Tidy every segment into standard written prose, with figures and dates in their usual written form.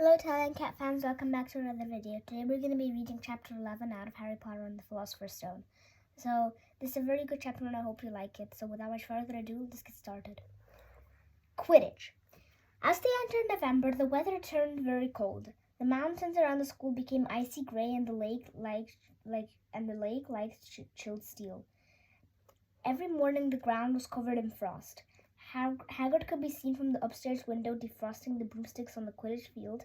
Hello Tally and Cat fans, welcome back to another video. Today we're going to be reading chapter 11 out of Harry Potter and the Philosopher's Stone. So this is a very good chapter and I hope you like it. So without much further ado, let's get started. Quidditch. As they entered November, the weather turned very cold. The mountains around the school became icy gray and the lake like chilled steel. Every morning the ground was covered in frost. Hagrid could be seen from the upstairs window defrosting the broomsticks on the Quidditch field,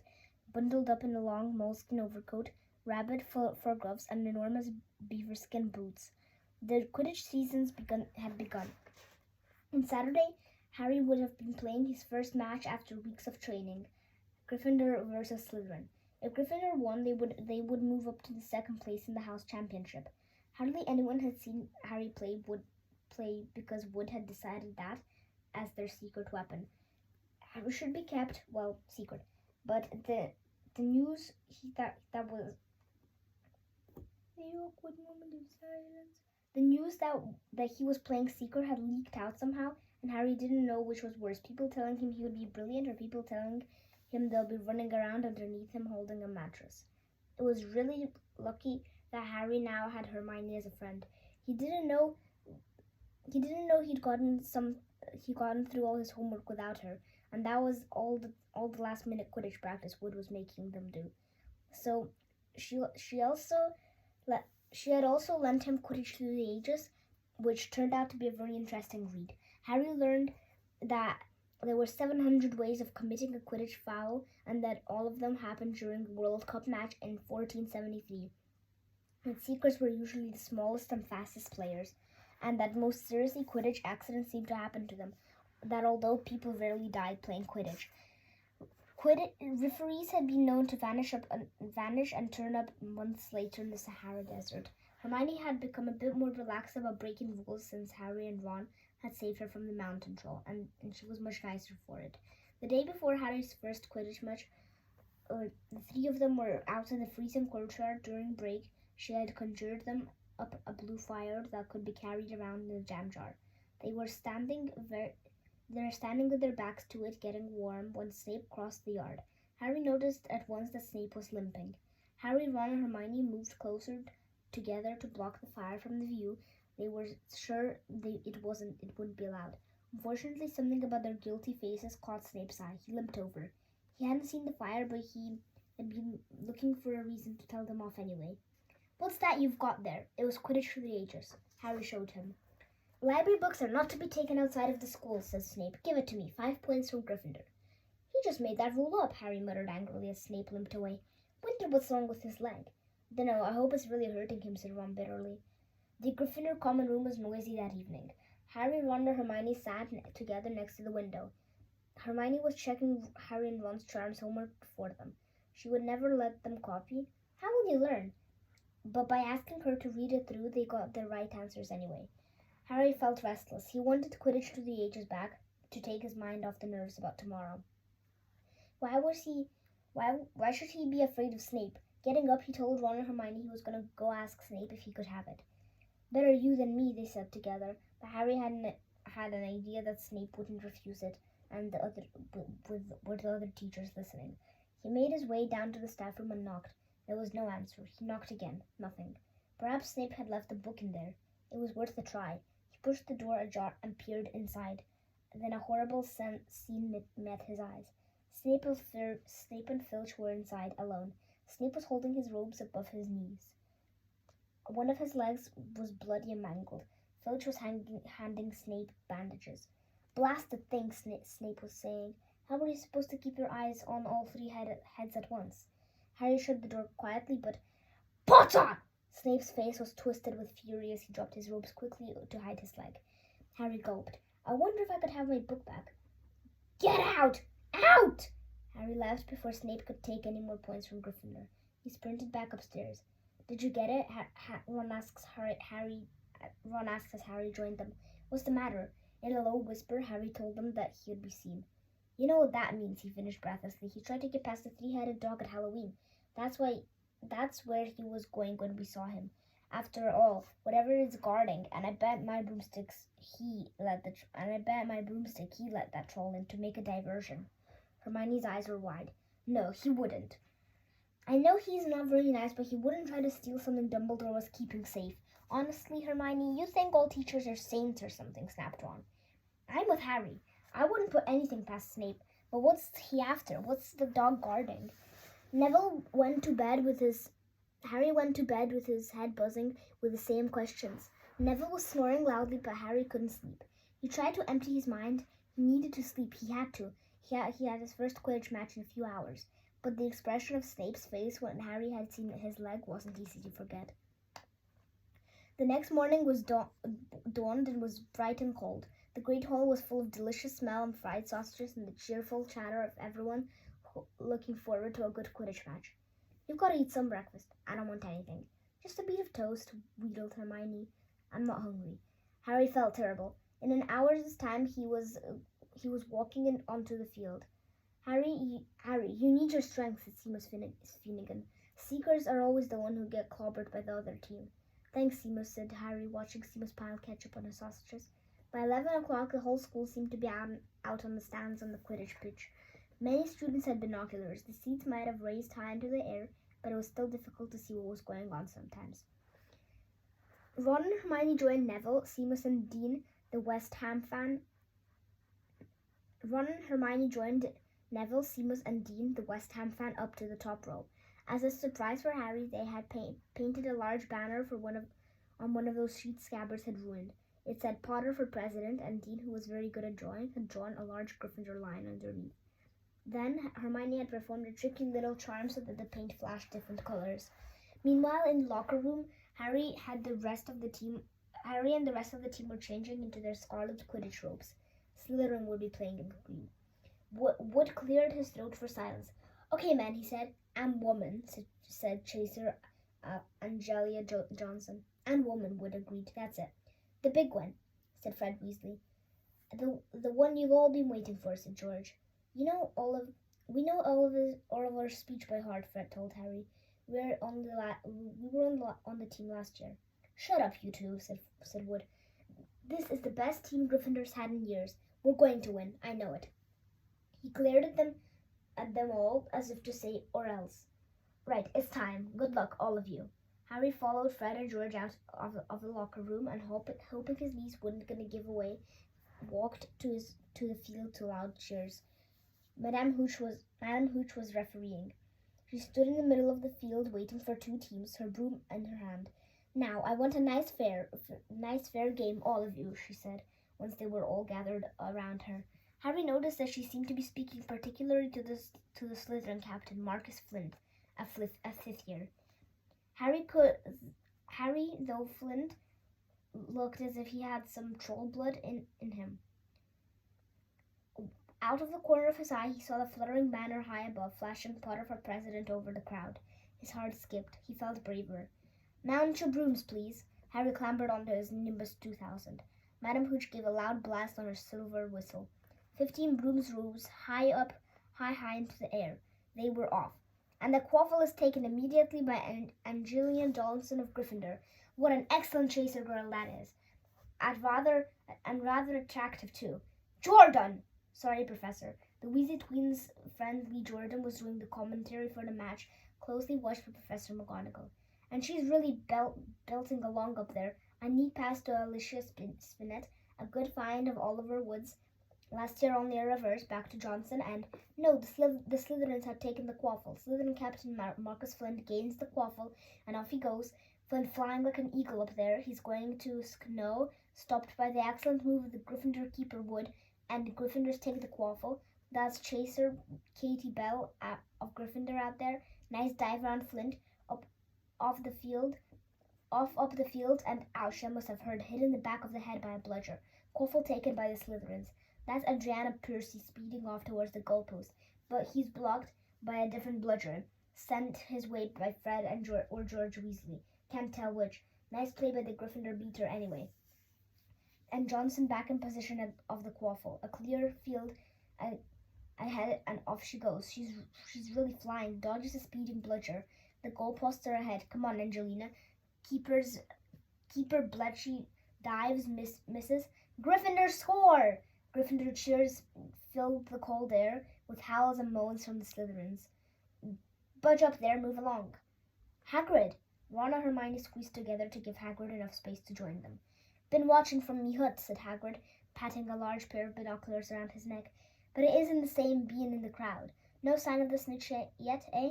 bundled up in a long moleskin overcoat, rabbit fur gloves, and enormous beaverskin boots. The Quidditch seasons had begun. On Saturday, Harry would have been playing his first match after weeks of training, Gryffindor versus Slytherin. If Gryffindor won, they would move up to the second place in the house championship. Hardly anyone had seen Harry play because Wood had decided that, as their secret weapon, Harry should be kept, secret. But the news that he was playing secret had leaked out somehow, and Harry didn't know which was worse: people telling him he would be brilliant, or people telling him they'll be running around underneath him holding a mattress. It was really lucky that Harry now had Hermione as a friend. He didn't know he'd gotten through all his homework without her, and that was all the last minute Quidditch practice Wood was making them do. So she had also lent him Quidditch Through the Ages, which turned out to be a very interesting read. Harry learned that there were 700 ways of committing a Quidditch foul, and that all of them happened during the World Cup match in 1473. And seekers were usually the smallest and fastest players, and that most seriously Quidditch accidents seemed to happen to them, that although people rarely died playing Quidditch, referees had been known to vanish and turn up months later in the Sahara Desert. Hermione had become a bit more relaxed about breaking rules since Harry and Ron had saved her from the mountain troll, and she was much nicer for it. The day before Harry's first Quidditch match, the three of them were out in the freezing courtyard. During break, she had conjured them up a blue fire that could be carried around in a jam jar. They were standing with their backs to it, getting warm, when Snape crossed the yard. Harry noticed at once that Snape was limping. Harry, Ron, and Hermione moved closer together to block the fire from the view. They were sure it wouldn't be allowed. Unfortunately, something about their guilty faces caught Snape's eye. He limped over. He hadn't seen the fire, but he had been looking for a reason to tell them off anyway. "What's that you've got there?" It was Quidditch Through the Ages. Harry showed him. "Library books are not to be taken outside of the school," says Snape. "Give it to me. 5 points from Gryffindor." "He just made that rule up," Harry muttered angrily as Snape limped away. "Wonder what's wrong with his leg." "Dunno, I hope it's really hurting him," said Ron bitterly. The Gryffindor common room was noisy that evening. Harry, Ron, and Hermione sat together next to the window. Hermione was checking Harry and Ron's charms homework for them. She would never let them copy. How will you learn? But by asking her to read it through, they got the right answers anyway. Harry felt restless. He wanted Quidditch Through the Ages back to take his mind off the nerves about tomorrow. Why should he be afraid of Snape? Getting up, he told Ron and Hermione he was going to go ask Snape if he could have it. "Better you than me," they said together, but Harry had an idea that Snape wouldn't refuse it, and with the other teachers listening. He made his way down to the staff room and knocked. There was no answer. He knocked again. Nothing. Perhaps Snape had left a book in there. It was worth a try. He pushed the door ajar and peered inside. Then a horrible scene met his eyes. Snape and Filch were inside, alone. Snape was holding his robes above his knees. One of his legs was bloody and mangled. Filch was handing Snape bandages. "Blasted thing," Snape was saying. "How were you supposed to keep your eyes on all 3 heads at once?" Harry shut the door quietly, but "Potter!" Snape's face was twisted with fury as he dropped his robes quickly to hide his leg. Harry gulped. "I wonder if I could have my book back." "Get out! Out!" Harry left before Snape could take any more points from Gryffindor. He sprinted back upstairs. "Did you get it?" Ron asks as Harry joined them. "What's the matter?" In a low whisper, Harry told them that he would be seen. "You know what that means," he finished breathlessly. "He tried to get past the 3-headed dog at Halloween. That's where he was going when we saw him. After all, whatever it's guarding, and I bet my broomstick he let that troll in to make a diversion." Hermione's eyes were wide. No, he wouldn't. I know he's not very nice, but he wouldn't try to steal something Dumbledore was keeping safe. Honestly, Hermione, you think all teachers are saints or something, snapped Ron. I'm with Harry. I wouldn't put anything past Snape. But what's he after? What's the dog guarding? Harry went to bed with his head buzzing with the same questions. Neville was snoring loudly, but Harry couldn't sleep. He tried to empty his mind. He needed to sleep. He had to. He had his first Quidditch match in a few hours. But the expression of Snape's face when Harry had seen his leg wasn't easy to forget. The next morning was dawned and was bright and cold. The great hall was full of delicious smell and fried sausages and the cheerful chatter of everyone looking forward to a good Quidditch match. You've got to eat some breakfast. I don't want anything. Just a bit of toast, wheedled Hermione. I'm not hungry. Harry felt terrible. In an hour's time, he was walking onto the field. Harry, you need your strength, said Seamus Finnegan. Seekers are always the one who get clobbered by the other team. Thanks, Seamus, said Harry, watching Seamus pile ketchup on his sausages. By 11 o'clock, the whole school seemed to be out on the stands on the Quidditch pitch. Many students had binoculars. The seats might have raised high into the air, but it was still difficult to see what was going on sometimes. Ron and Hermione joined Neville, Seamus, and Dean, the West Ham fan. Ron and Hermione joined Neville, Seamus, and Dean, the West Ham fan, up to the top row. As a surprise for Harry, they had painted a large banner on one of those sheets Scabbers had ruined. It said Potter for President, and Dean, who was very good at drawing, had drawn a large Gryffindor lion underneath. Then Hermione had performed a tricky little charm so that the paint flashed different colors. Meanwhile, in the locker room, Harry and the rest of the team were changing into their scarlet Quidditch robes. Slytherin would be playing in green. Wood cleared his throat for silence. Okay, man, he said. And woman, said Chaser Angelia Johnson. And woman, Wood agreed. That's it. The big one, said Fred Weasley. The one you've all been waiting for, said George. We know all of our speech by heart, Fred told Harry. We were on the team last year. Shut up, you two, said Wood. This is the best team Gryffindor's had in years. We're going to win. I know it. He glared at them all as if to say, or else. Right, it's time. Good luck, all of you. Harry followed Fred and George out of the locker room and hoping his niece wasn't going to give away, walked to the field to loud cheers. Madame Hooch was refereeing. She stood in the middle of the field waiting for two teams, her broom in her hand. Now, I want a nice fair game, all of you, she said, once they were all gathered around her. Harry noticed that she seemed to be speaking particularly to the Slytherin captain, Marcus Flint, a fifth year. Harry, though Flint looked as if he had some troll blood in him. Out of the corner of his eye, he saw the fluttering banner high above, flashing Potter for president over the crowd. His heart skipped. He felt braver. Mount your brooms, please. Harry clambered onto his Nimbus 2000. Madame Hooch gave a loud blast on her silver whistle. 15 brooms rose high into the air. They were off. And the quaffle is taken immediately by Angelia Johnson of Gryffindor. What an excellent chaser girl that is. And rather attractive, too. Jordan! Sorry, Professor. The Weasley twins' friend Lee Jordan was doing the commentary for the match, closely watched by Professor McGonagall. And she's really belting along up there. A neat pass to Alicia Spinnet, a good find of Oliver Woods. Last year only a reverse back to Johnson, and no, the Slytherins had taken the quaffle. Slytherin Captain Marcus Flint gains the quaffle, and off he goes. Flint flying like an eagle up there. He's going to Snow, stopped by the excellent move of the Gryffindor keeper Wood, and the Gryffindors take the quaffle. That's Chaser Katie Bell of Gryffindor out there. Nice dive around Flint, up the field, and ouch, I must have heard hit in the back of the head by a bludger. Quaffle taken by the Slytherins. That's Adriana Percy speeding off towards the goalpost, but he's blocked by a different bludger, sent his way by Fred and George Weasley. Can't tell which. Nice play by the Gryffindor beater anyway. And Johnson back in position of the quaffle. A clear field ahead, and off she goes. She's really flying. Dodges a speeding bludger. The goalposts are ahead. Come on, Angelina. Keeper Bletchley dives, misses. Gryffindor score! Gryffindor cheers filled the cold air with howls and moans from the Slytherins. Budge up there, move along. Hagrid! Ron and Hermione squeezed together to give Hagrid enough space to join them. Been watching from me hut, said Hagrid, patting a large pair of binoculars around his neck. But it isn't the same being in the crowd. No sign of the snitch yet, eh?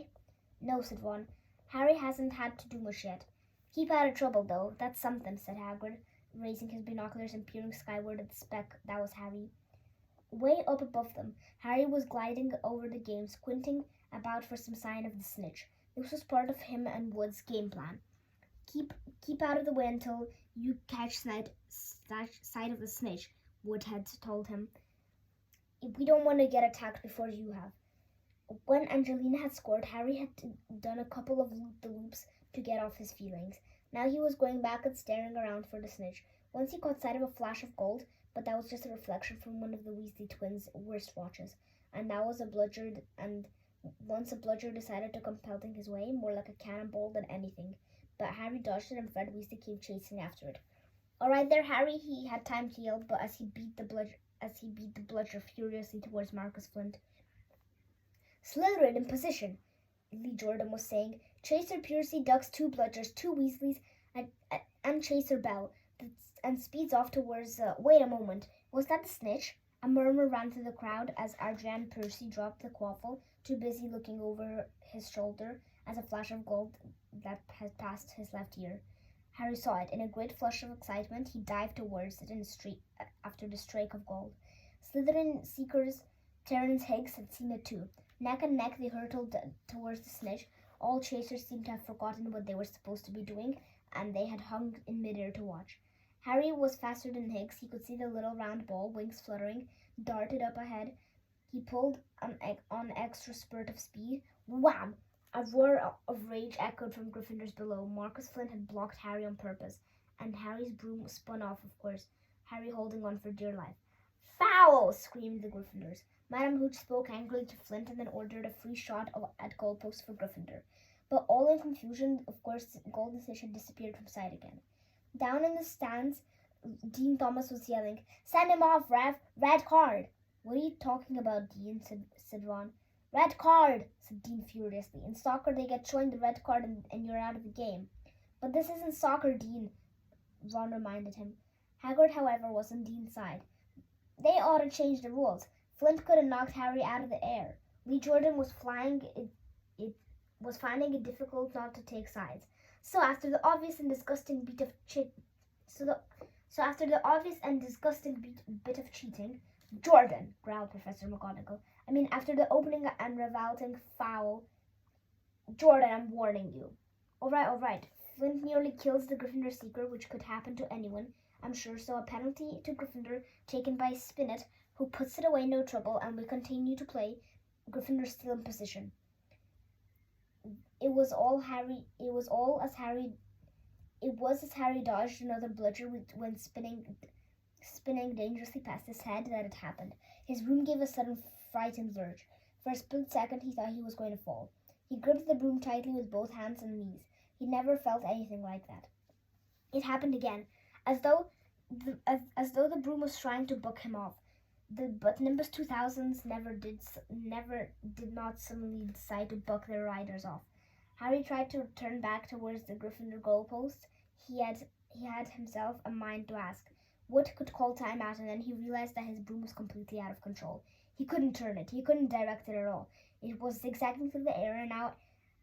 No, said Ron. Harry hasn't had to do much yet. Keep out of trouble, though. That's something, said Hagrid, raising his binoculars and peering skyward at the speck that was Harry. Way up above them, Harry was gliding over the game, squinting about for some sign of the snitch. This was part of him and Wood's game plan. Keep out of the way until you catch sight of the snitch, Wood had told him. We don't want to get attacked before you have. When Angelina had scored, Harry had done a couple of loops to get off his feelings. Now he was going back and staring around for the snitch. Once he caught sight of a flash of gold, but that was just a reflection from one of the Weasley twins' wristwatches. And that was a bludger, and once a bludger decided to come pelting his way, more like a cannonball than anything. But Harry dodged it and Fred Weasley came chasing after it. All right there, Harry, he had time to yell, but as he beat the bludger furiously towards Marcus Flint. Slytherin in position, Lee Jordan was saying. Chaser Percy ducks 2 bludgers, 2 Weasleys, and Chaser Bell, and speeds off towards... wait a moment, was that the snitch? A murmur ran through the crowd as Adrian Percy dropped the quaffle, too busy looking over his shoulder as a flash of gold that had passed his left ear. Harry saw it. In a great flush of excitement, he dived towards it after the streak of gold. Slytherin seekers Terence Higgs had seen it too. Neck and neck, they hurtled towards the snitch. All chasers seemed to have forgotten what they were supposed to be doing, and they had hung in midair to watch. Harry was faster than Higgs. He could see the little round ball, wings fluttering, darted up ahead. He pulled on extra spurt of speed. Wham! A roar of rage echoed from Gryffindors below. Marcus Flint had blocked Harry on purpose, and Harry's broom spun off, of course, Harry holding on for dear life. Foul! Screamed the Gryffindors. Madam Hooch spoke angrily to Flint and then ordered a free shot at goalpost for Gryffindor. But all in confusion, of course, Golden Snitch had disappeared from sight again. Down in the stands, Dean Thomas was yelling, "Send him off, Rev! Red card!" "What are you talking about, Dean?" said Ron. "Red card!" said Dean furiously. "In soccer, they get shown the red card and you're out of the game." "But this isn't soccer, Dean," Ron reminded him. Hagrid, however, was on Dean's side. "They ought to change the rules. Flint could have knocked Harry out of the air." Lee Jordan was finding it difficult not to take sides. So after the obvious and disgusting bit of cheating, "Jordan," growled Professor McGonagall. After the opening and revolting foul, "Jordan, I'm warning you." All right. Flint nearly kills the Gryffindor seeker, which could happen to anyone, I'm sure, so a penalty to Gryffindor taken by Spinnet, who puts it away no trouble, and we continue to play. Gryffindor still in position. It was as Harry dodged another bludger when spinning dangerously past his head that it happened. His broom gave a sudden frightened lurch. For a split second he thought he was going to fall. He gripped the broom tightly with both hands and knees. He never felt anything like that. It happened again, as though the broom was trying to buck him off. But Nimbus 2000s never did not suddenly decide to buck their riders off. Harry tried to turn back towards the Gryffindor goalpost. He had himself a mind to ask. Wood could call time out, and then he realized that his broom was completely out of control. He couldn't turn it. He couldn't direct it at all. It was zigzagging through the air, and now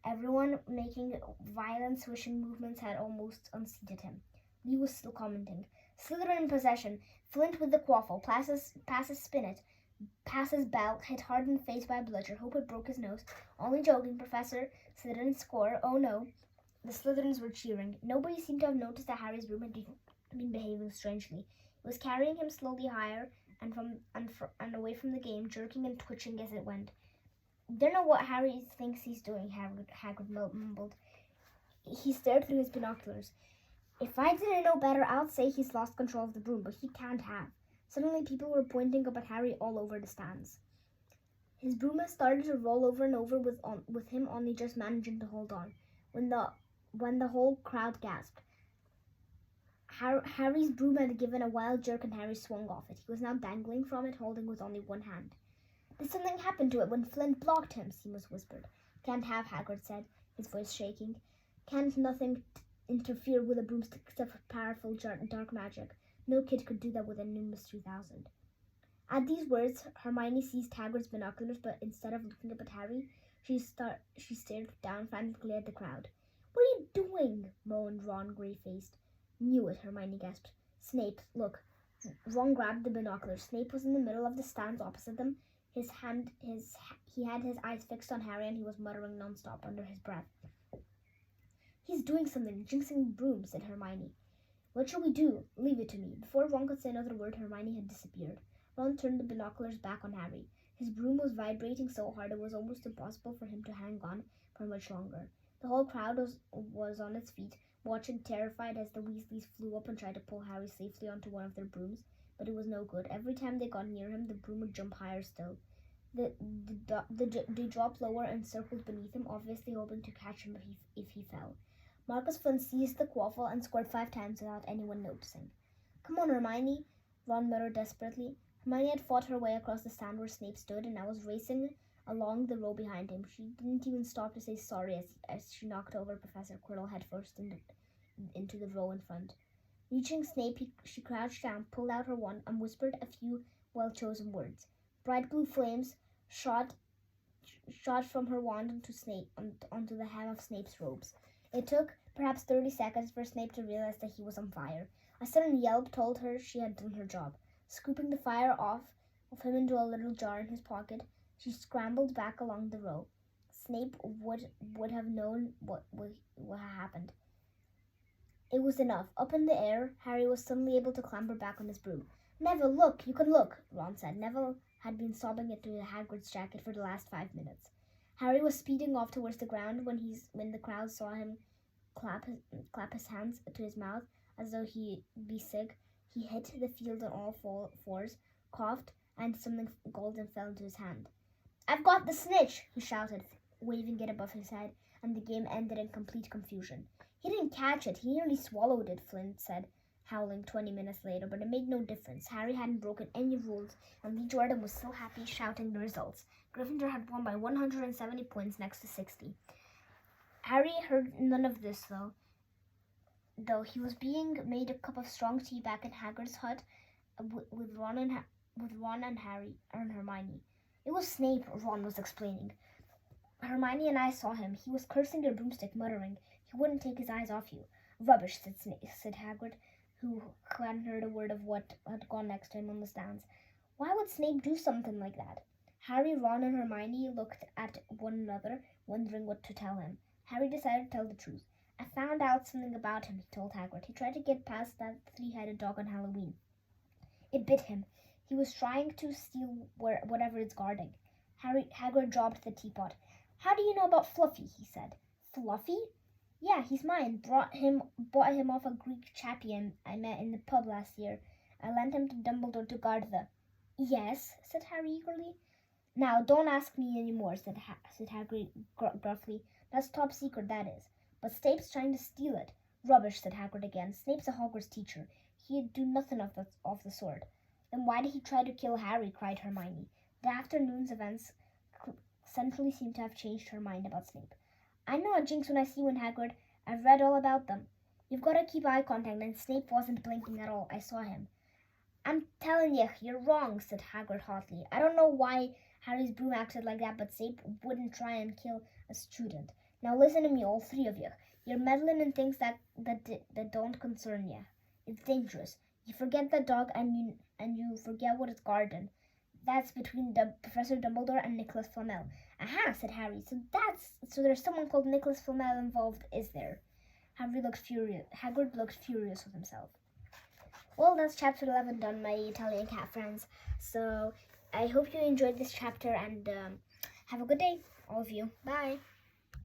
everyone making violent swishing movements had almost unseated him. Lee was still commenting. Slytherin in possession. Flint with the quaffle. Passes Spinnet. Passes Bell. Hit hard in the face by a bludger. Hope it broke his nose. Only joking, Professor. Slytherin score. Oh no. The Slytherins were cheering. Nobody seemed to have noticed that Harry's broom had been behaving strangely. It was carrying him slowly higher and away from the game, jerking and twitching as it went. "Don't know what Harry thinks he's doing," Hagrid mumbled. He stared through his binoculars. "If I didn't know better, I'd say he's lost control of the broom, but he can't have." Suddenly, people were pointing up at Harry all over the stands. His broom had started to roll over and over with him only just managing to hold on. When the whole crowd gasped. Harry's broom had given a wild jerk and Harry swung off it. He was now dangling from it, holding with only one hand. "Did something happen to it when Flint blocked him?" Seamus whispered. Can't have, Hagrid said, his voice shaking. Can't nothing interfere with a broomstick except for powerful dark magic. No kid could do that with a Nimbus 2000. At these words, Hermione seized Hagrid's binoculars, but instead of looking up at Harry, she stared down frantically at the crowd. What are you doing? Moaned Ron, grey-faced. Knew it, Hermione gasped. Snape, look. Ron grabbed the binoculars. Snape was in the middle of the stands opposite them. He had his eyes fixed on Harry, and he was muttering nonstop under his breath. He's doing something, jinxing the broom, said Hermione. What shall we do? Leave it to me. Before Ron could say another word, Hermione had disappeared. Ron turned the binoculars back on Harry. His broom was vibrating so hard it was almost impossible for him to hang on for much longer. The whole crowd was on its feet, watching terrified as the Weasleys flew up and tried to pull Harry safely onto one of their brooms, but it was no good. Every time they got near him, the broom would jump higher still. They dropped lower and circled beneath him, obviously hoping to catch him if he fell. Marcus Flynn seized the quaffle and scored 5 times without anyone noticing. Come on, Hermione, Ron muttered desperately. Hermione had fought her way across the stand where Snape stood and now was racing along the row behind him. She didn't even stop to say sorry as she knocked over Professor Quirrell headfirst into the row in front. Reaching Snape, she crouched down, pulled out her wand, and whispered a few well-chosen words. Bright blue flames shot from her wand onto the hem of Snape's robes. It took perhaps 30 seconds for Snape to realize that he was on fire. A sudden yelp told her she had done her job. Scooping the fire off of him into a little jar in his pocket, she scrambled back along the row. Snape would have known what had happened. It was enough. Up in the air, Harry was suddenly able to clamber back on his broom. Neville, look! You can look, Ron said. Neville had been sobbing into Hagrid's jacket for the last 5 minutes. Harry was speeding off towards the ground when the crowd saw him clap his hands to his mouth as though he'd be sick. He hit the field on all fours, coughed, and something golden fell into his hand. I've got the snitch, he shouted, waving it above his head, and the game ended in complete confusion. He didn't catch it. He nearly swallowed it, Flint said, howling 20 minutes later, but it made no difference. Harry hadn't broken any rules, and Lee Jordan was still happy shouting the results. Gryffindor had won by 170 points next to 60. Harry heard none of this, though he was being made a cup of strong tea back in Hagrid's hut with Ron and Harry and Hermione. It was Snape, Ron was explaining. Hermione and I saw him. He was cursing your broomstick, muttering. He wouldn't take his eyes off you. Rubbish, said Hagrid, who hadn't heard a word of what had gone next to him on the stands. Why would Snape do something like that? Harry, Ron, and Hermione looked at one another, wondering what to tell him. Harry decided to tell the truth. I found out something about him, he told Hagrid. He tried to get past that 3-headed dog on Halloween. It bit him. He was trying to steal whatever it's guarding. Hagrid dropped the teapot. How do you know about Fluffy? He said. Fluffy? Yeah, he's mine. Bought him off a Greek chappie I met in the pub last year. I lent him to Dumbledore to guard the... Yes, said Harry eagerly. Now, don't ask me any more, said Hagrid gruffly. That's top secret, that is. But Snape's trying to steal it. Rubbish, said Hagrid again. Snape's a Hogwarts teacher. He'd do nothing of the sort. Then why did he try to kill Harry? Cried Hermione. The afternoon's events centrally seemed to have changed her mind about Snape. I know a jinx when I see one, Hagrid. I've read all about them. You've got to keep eye contact, and Snape wasn't blinking at all. I saw him. I'm telling you, you're wrong, said Hagrid hotly. I don't know why Harry's broom acted like that, but Snape wouldn't try and kill a student. Now listen to me, all 3 of you. You're meddling in things that don't concern you. It's dangerous. You forget the dog and you forget what it's guarding. That's between Professor Dumbledore and Nicholas Flamel. Aha, said Harry. So there's someone called Nicholas Flamel involved, is there? Hagrid looked furious with himself. Well, that's chapter 11 done, my Italian cat friends. So I hope you enjoyed this chapter and have a good day, all of you. Bye.